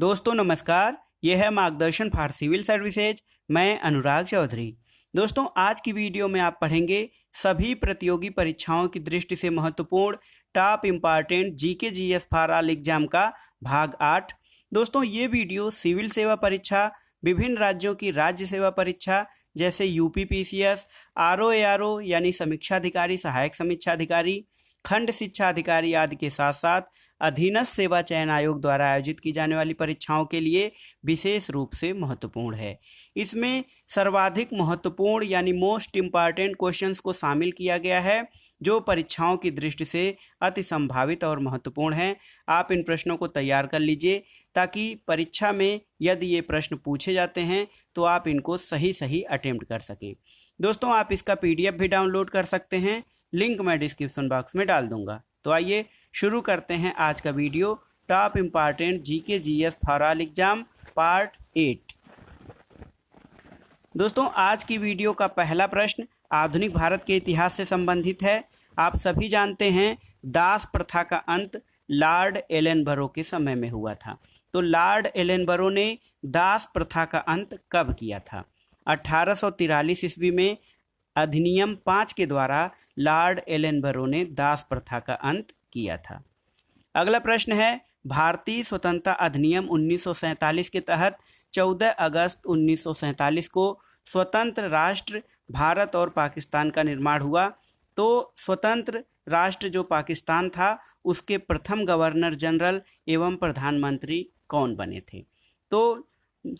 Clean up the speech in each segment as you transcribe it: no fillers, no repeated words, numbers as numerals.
दोस्तों नमस्कार, यह है मार्गदर्शन फॉर सिविल सर्विसेज। मैं अनुराग चौधरी। दोस्तों आज की वीडियो में आप पढ़ेंगे सभी प्रतियोगी परीक्षाओं की दृष्टि से महत्वपूर्ण top important GK GS for all exam का भाग 8। दोस्तों ये वीडियो सिविल सेवा परीक्षा, विभिन्न राज्यों की राज्य सेवा परीक्षा जैसे यूपी पीसीएस, आरओ यानी समीक्षा अधिकारी, सहायक समीक्षा अधिकारी, खंड शिक्षा अधिकारी आदि के साथ साथ अधीनस्थ सेवा चयन आयोग द्वारा आयोजित की जाने वाली परीक्षाओं के लिए विशेष रूप से महत्वपूर्ण है। इसमें सर्वाधिक महत्वपूर्ण यानी मोस्ट इम्पॉर्टेंट क्वेश्चंस को शामिल किया गया है जो परीक्षाओं की दृष्टि से अति संभावित और महत्वपूर्ण हैं। आप इन प्रश्नों को तैयार कर लीजिए ताकि परीक्षा में यदि ये प्रश्न पूछे जाते हैं तो आप इनको सही अटेम्प्ट कर सकें। दोस्तों आप इसका पीडीएफ भी डाउनलोड कर सकते हैं, लिंक मैं डिस्क्रिप्शन बॉक्स में डाल दूंगा। तो आइए शुरू करते हैं आज का video top important GK GS for all exam part 8। दोस्तों आज की वीडियो का पहला प्रश्न आधुनिक भारत के इतिहास से संबंधित है। आप सभी जानते हैं दास प्रथा का अंत लॉर्ड एलनबरो के समय में हुआ था। तो लॉर्ड एलनबरो ने दास प्रथा का अंत कब किया था? 1843 ईस्वी में अधिनियम 5 के द्वारा लॉर्ड एलनबरो ने दास प्रथा का अंत किया था। अगला प्रश्न है भारतीय स्वतंत्रता अधिनियम 1947 के तहत 14 अगस्त 1947 को स्वतंत्र राष्ट्र भारत और पाकिस्तान का निर्माण हुआ। तो स्वतंत्र राष्ट्र जो पाकिस्तान था उसके प्रथम गवर्नर जनरल एवं प्रधानमंत्री कौन बने थे? तो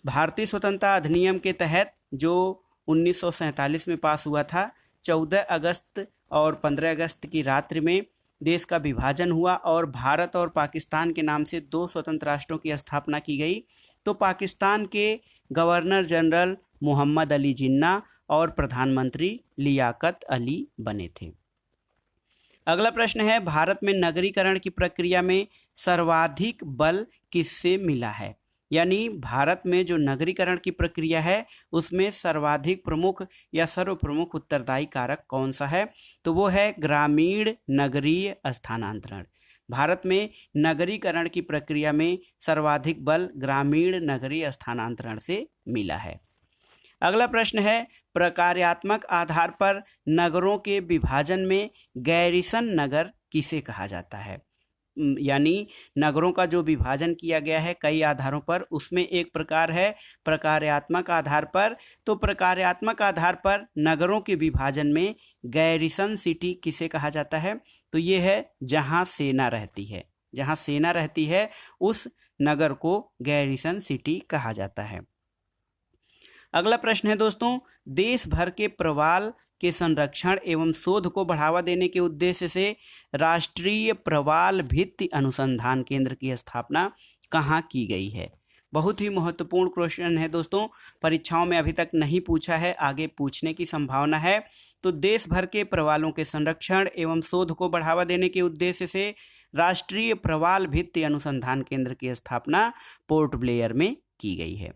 भारतीय स्वतंत्रता अधिनियम के तहत जो 1947 में पास हुआ था, 14 अगस्त और 15 अगस्त की रात्रि में देश का विभाजन हुआ और भारत और पाकिस्तान के नाम से दो स्वतंत्र राष्ट्रों की स्थापना की गई। तो पाकिस्तान के गवर्नर जनरल मोहम्मद अली जिन्ना और प्रधानमंत्री लियाकत अली बने थे। अगला प्रश्न है भारत में नगरीकरण की प्रक्रिया में सर्वाधिक बल किससे मिला है? यानी भारत में जो नगरीकरण की प्रक्रिया है उसमें सर्वाधिक प्रमुख या सर्वप्रमुख उत्तरदायी कारक कौन सा है? तो वो है ग्रामीण नगरीय स्थानांतरण। भारत में नगरीकरण की प्रक्रिया में सर्वाधिक बल ग्रामीण नगरीय स्थानांतरण से मिला है। अगला प्रश्न है प्रकार्यात्मक आधार पर नगरों के विभाजन में गैरिसन नगर किसे कहा जाता है? यानी नगरों का जो विभाजन किया गया है कई आधारों पर, उसमें एक प्रकार है प्रकार्यात्मक आधार पर। तो प्रकार्यात्मक आधार पर नगरों के विभाजन में गैरिसन सिटी किसे कहा जाता है? तो ये है जहां सेना रहती है, जहां सेना रहती है उस नगर को गैरिसन सिटी कहा जाता है। अगला प्रश्न है दोस्तों देश भर के प्रवाल के संरक्षण एवं शोध को बढ़ावा देने के उद्देश्य से राष्ट्रीय प्रवाल भित्ति अनुसंधान केंद्र की स्थापना कहाँ की गई है? बहुत ही महत्वपूर्ण क्वेश्चन है दोस्तों, परीक्षाओं में अभी तक नहीं पूछा है, आगे पूछने की संभावना है। तो देश भर के प्रवालों के संरक्षण एवं शोध को बढ़ावा देने के उद्देश्य से राष्ट्रीय प्रवाल भित्ति अनुसंधान केंद्र की स्थापना पोर्ट ब्लेयर में की गई है।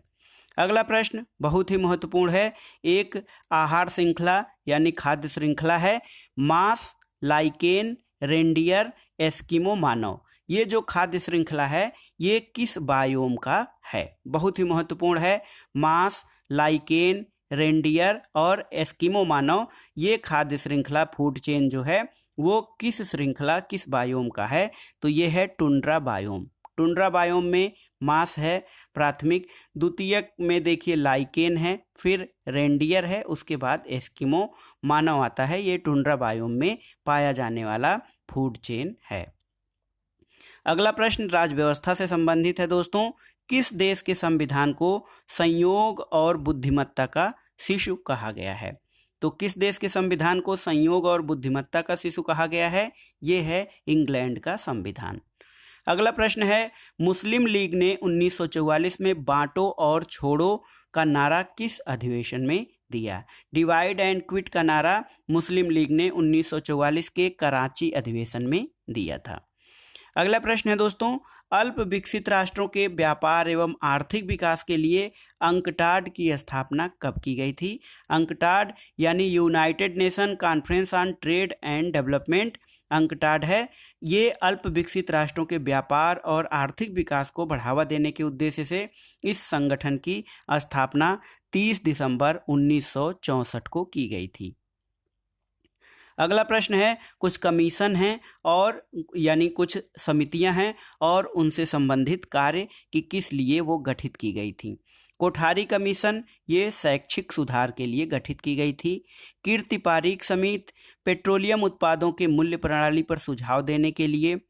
अगला प्रश्न बहुत ही महत्वपूर्ण है, एक आहार श्रृंखला यानी खाद्य श्रृंखला है मांस, लाइकेन, रेंडियर, एस्किमो मानव। ये जो खाद्य श्रृंखला है ये किस बायोम का है? बहुत ही महत्वपूर्ण है, मांस, लाइकेन, रेंडियर और एस्किमो मानव ये खाद्य श्रृंखला फूड चेन जो है वो किस श्रृंखला किस बायोम का है? तो ये है टुंड्रा बायोम। टुंड्रा बायोम में मांस है प्राथमिक, द्वितीयक में देखिए लाइकेन है, फिर रेंडियर है, उसके बाद एस्किमो मानव आता है। ये टुंड्रा बायोम में पाया जाने वाला फूड चेन है। अगला प्रश्न राज्य व्यवस्था से संबंधित है दोस्तों, किस देश के संविधान को संयोग और बुद्धिमत्ता का शिशु कहा गया है? तो किस देश के संविधान को संयोग और बुद्धिमत्ता का शिशु कहा गया है? ये है इंग्लैंड का संविधान। अगला प्रश्न है मुस्लिम लीग ने 1944 में बांटो और छोड़ो का नारा किस अधिवेशन में दिया? डिवाइड एंड क्विट का नारा मुस्लिम लीग ने 1944 के कराची अधिवेशन में दिया था। अगला प्रश्न है दोस्तों, अल्प विकसित राष्ट्रों के व्यापार एवं आर्थिक विकास के लिए अंकटाड की स्थापना कब की गई थी? अंकटाड यानी United nation conference on trade and development, UNCTAD है। ये अल्प विकसित राष्ट्रों के व्यापार और आर्थिक विकास को बढ़ावा देने के उद्देश्य से इस संगठन की स्थापना 30 दिसंबर 1964 को की गई थी। अगला प्रश्न है, कुछ कमीशन हैं और यानी कुछ समितियां हैं और उनसे संबंधित कार्य कि किस लिए वो गठित की गई थी। कोठारी कमीशन ये शैक्षिक सुधार के लिए गठित की गई थी। कीर्ति पारीख समिति पेट्रोलियम उत्पादों के मूल्य प्रणाली पर सुझाव देने के लिए।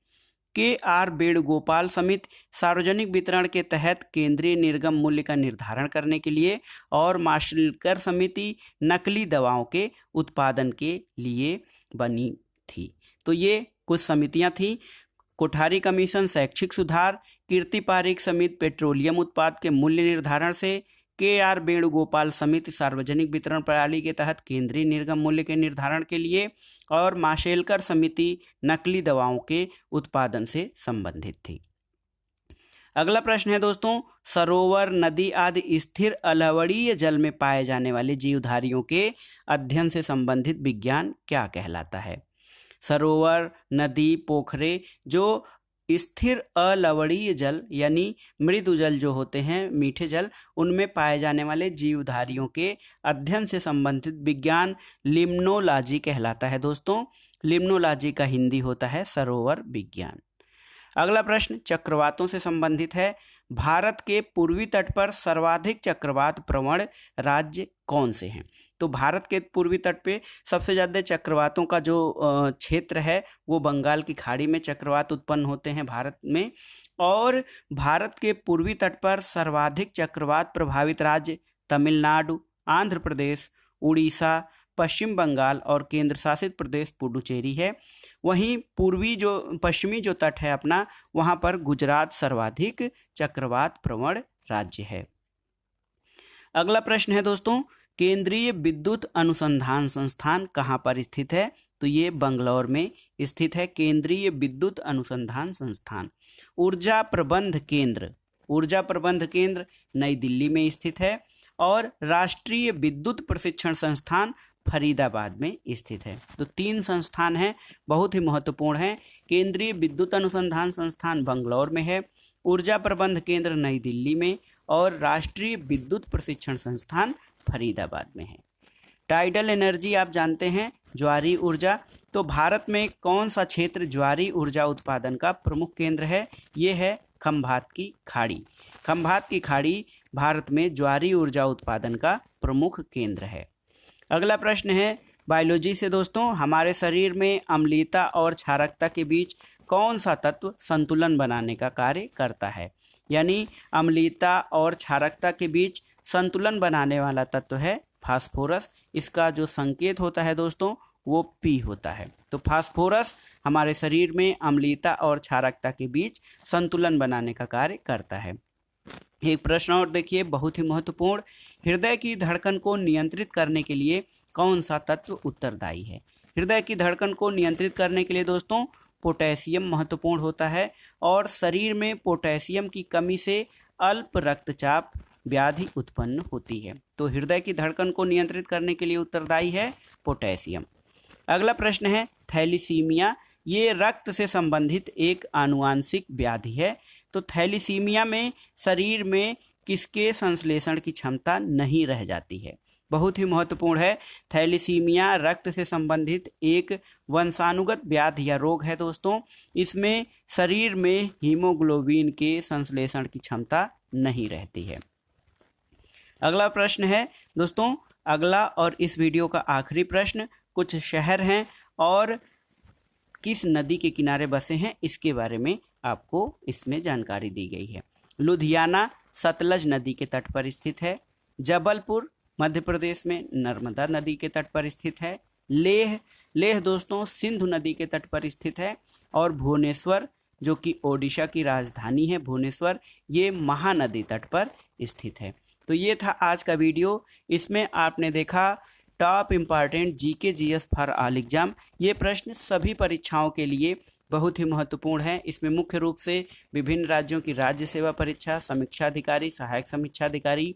KR वेणुगोपाल समिति सार्वजनिक वितरण के तहत केंद्रीय निर्गम मूल्य का निर्धारण करने के लिए। और माशेलकर समिति नकली दवाओं के उत्पादन के लिए बनी थी। तो ये कुछ समितियां थी। कोठारी कमीशन शैक्षिक सुधार, कीर्ति पारीख समिति पेट्रोलियम उत्पाद के मूल्य निर्धारण से, KR वेणुगोपाल समिति सार्वजनिक वितरण प्रणाली के तहत केंद्रीय निर्गम मूल्य के निर्धारण के लिए। और माशेलकर समिति नकली दवाओं के उत्पादन से संबंधित थी। अगला प्रश्न है दोस्तों, सरोवर, नदी आदि स्थिर अलवणीय जल में पाए जाने वाले जीवधारियों के अध्ययन से संबंधित विज्ञान क्या कहलाता है? सरोवर, नदी, पोखरे जो स्थिर अलवणीय जल यानी मृदु जल जो होते हैं, मीठे जल, उनमें पाए जाने वाले जीवधारियों के अध्ययन से संबंधित विज्ञान लिम्नोलॉजी कहलाता है दोस्तों। लिम्नोलॉजी का हिंदी होता है सरोवर विज्ञान। अगला प्रश्न चक्रवातों से संबंधित है। भारत के पूर्वी तट पर सर्वाधिक चक्रवात प्रवण राज्य कौन से हैं? तो भारत के पूर्वी तट पे सबसे ज़्यादा चक्रवातों का जो क्षेत्र है वो बंगाल की खाड़ी में चक्रवात उत्पन्न होते हैं भारत में। और भारत के पूर्वी तट पर सर्वाधिक चक्रवात प्रभावित राज्य तमिलनाडु, आंध्र प्रदेश, उड़ीसा, पश्चिम बंगाल और केंद्र शासित प्रदेश पुडुचेरी है। वहीं पश्चिमी जो तट है अपना, वहाँ पर गुजरात सर्वाधिक चक्रवात प्रवण राज्य है। अगला प्रश्न है दोस्तों, केंद्रीय विद्युत अनुसंधान संस्थान कहाँ पर स्थित है? तो ये बंगलौर में स्थित है केंद्रीय विद्युत अनुसंधान संस्थान। ऊर्जा प्रबंध केंद्र नई दिल्ली में स्थित है। और राष्ट्रीय विद्युत प्रशिक्षण संस्थान फरीदाबाद में स्थित है। तो 3 संस्थान हैं, बहुत ही महत्वपूर्ण हैं। केंद्रीय विद्युत अनुसंधान संस्थान बंगलौर में है, ऊर्जा प्रबंध केंद्र नई दिल्ली में और राष्ट्रीय विद्युत प्रशिक्षण संस्थान फरीदाबाद में है। टाइडल एनर्जी आप जानते हैं, ज्वारी ऊर्जा। तो भारत में कौन सा क्षेत्र ज्वारी ऊर्जा उत्पादन का प्रमुख केंद्र है? ये है खंभात की खाड़ी। खंभात की खाड़ी भारत में ज्वारी ऊर्जा उत्पादन का प्रमुख केंद्र है। अगला प्रश्न है बायोलॉजी से दोस्तों, हमारे शरीर में अम्लीयता और क्षारकता के बीच कौन सा तत्व संतुलन बनाने का कार्य करता है? यानी अम्लीयता और क्षारकता के बीच संतुलन बनाने वाला तत्व है फास्फोरस। इसका जो संकेत होता है दोस्तों वो P होता है। तो फास्फोरस हमारे शरीर में अम्लीयता और क्षारकता के बीच संतुलन बनाने का कार्य करता है। एक प्रश्न और देखिए, बहुत ही महत्वपूर्ण, हृदय की धड़कन को नियंत्रित करने के लिए कौन सा तत्व उत्तरदायी है? हृदय की धड़कन को नियंत्रित करने के लिए दोस्तों पोटेशियम महत्वपूर्ण होता है। और शरीर में पोटेशियम की कमी से अल्प रक्तचाप व्याधि उत्पन्न होती है। तो हृदय की धड़कन को नियंत्रित करने के लिए उत्तरदायी है पोटेशियम। अगला प्रश्न है थैलीसीमिया, ये रक्त से संबंधित एक आनुवांशिक व्याधि है। तो थैलीसीमिया में शरीर में किसके संश्लेषण की क्षमता नहीं रह जाती है? बहुत ही महत्वपूर्ण है। थैलीसीमिया रक्त से संबंधित एक वंशानुगत व्याधि या रोग है दोस्तों। इसमें शरीर में हीमोग्लोबिन के संश्लेषण की क्षमता नहीं रहती है। अगला प्रश्न है दोस्तों, अगला और इस वीडियो का आखिरी प्रश्न, कुछ शहर हैं और किस नदी के किनारे बसे हैं इसके बारे में आपको इसमें जानकारी दी गई है। लुधियाना सतलज नदी के तट पर स्थित है। जबलपुर मध्य प्रदेश में नर्मदा नदी के तट पर स्थित है। लेह दोस्तों सिंधु नदी के तट पर स्थित है। और भुवनेश्वर जो कि ओडिशा की राजधानी है भुवनेश्वर, ये महानदी तट पर स्थित है। तो ये था आज का वीडियो। इसमें आपने देखा top important GK GS for all exam. ये प्रश्न सभी परीक्षाओं के लिए बहुत ही महत्वपूर्ण है। इसमें मुख्य रूप से विभिन्न राज्यों की राज्य सेवा परीक्षा, समीक्षा अधिकारी, सहायक समीक्षा अधिकारी,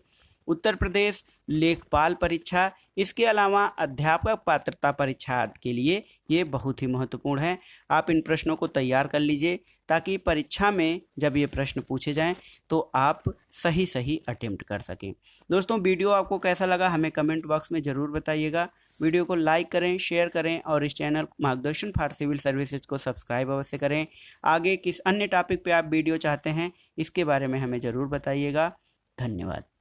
उत्तर प्रदेश लेखपाल परीक्षा, इसके अलावा अध्यापक पात्रता परीक्षा के लिए ये बहुत ही महत्वपूर्ण है। आप इन प्रश्नों को तैयार कर लीजिए ताकि परीक्षा में जब ये प्रश्न पूछे जाएं तो आप सही सही अटेम्प्ट कर सकें। दोस्तों, वीडियो आपको कैसा लगा हमें कमेंट बॉक्स में ज़रूर बताइएगा। वीडियो को लाइक करें, शेयर करें और इस चैनल मार्गदर्शन फॉर सिविल सर्विसेज को सब्सक्राइब अवश्य करें। आगे किस अन्य टॉपिक पे आप वीडियो चाहते हैं इसके बारे में हमें ज़रूर बताइएगा। धन्यवाद।